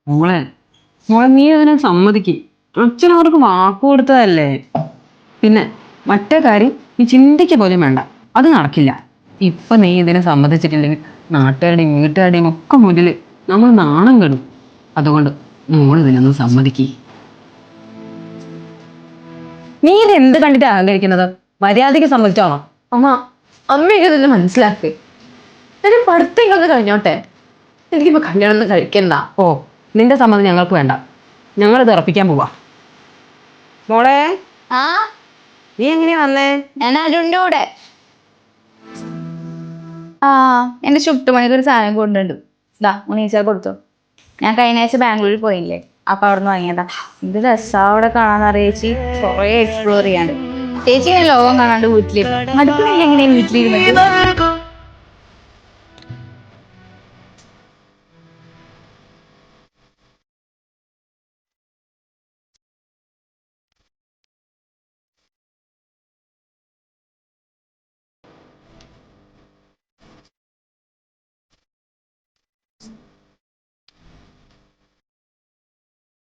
മോളെ മോളെ നീ അതിനെ സമ്മതിക്കും. അച്ഛനവർക്ക് വാക്ക് കൊടുത്തതല്ലേ. പിന്നെ മറ്റേ കാര്യം നീ ചിന്തിക്ക പോലും വേണ്ട, അത് നടക്കില്ല. ഇപ്പൊ നീ ഇതിനെ സമ്മതിച്ചിട്ടില്ലെങ്കിൽ നാട്ടുകാരുടെയും വീട്ടുകാരുടെയും ഒക്കെ മുന്നിൽ നമ്മൾ നാണം കെടും. അതുകൊണ്ട് മോൾ ഇതിനൊന്നും സമ്മതിക്കേ. നീ ഇത് എന്ത് കണ്ടിട്ട് അഹങ്കരിക്കുന്നത്? മര്യാദയ്ക്ക് സമ്മതിച്ചോളാം. അമ്മ അമ്മ എനിക്കതെല്ലാം മനസ്സിലാക്കി. എന്റെ പഠിത്തം ഇങ്ങനെ കഴിഞ്ഞോട്ടെ, എനിക്കിപ്പോ കല്യാണം ഒന്നും കഴിക്കണ്ട. ഓ, നിന്റെ സമ്മതം ഞങ്ങൾക്ക് വേണ്ട. ഞങ്ങളിത് ഉറപ്പിക്കാൻ പോവാ. മോളെ, ആ നീ എങ്ങനെയാ വന്നേ? ഞാൻ അരുണിന്റെ കൂടെ. ആ എന്റെ ചുട്ടുമണിക്ക് ഒരു സാധനം കൊണ്ടുണ്ട്. ഇതാ ഉണ്ണീച്ചാൽ കൊടുത്തു. ഞാൻ കഴിഞ്ഞ ആഴ്ച ബാംഗ്ലൂരിൽ പോയില്ലേ, അപ്പൊ അവിടെ നിന്ന് വാങ്ങിയതാ. ഇത് രസാ അവിടെ കാണാന്നറിയ ചേച്ചി. കൊറേ എക്സ്പ്ലോർ ചെയ്യാണ്ട്. ചേച്ചി ഇങ്ങനെ ലോകം കാണാണ്ട് വീട്ടിലിരുന്നു. അടുപ്പില്ല എങ്ങനെയാ വീട്ടിലിരുന്നത്?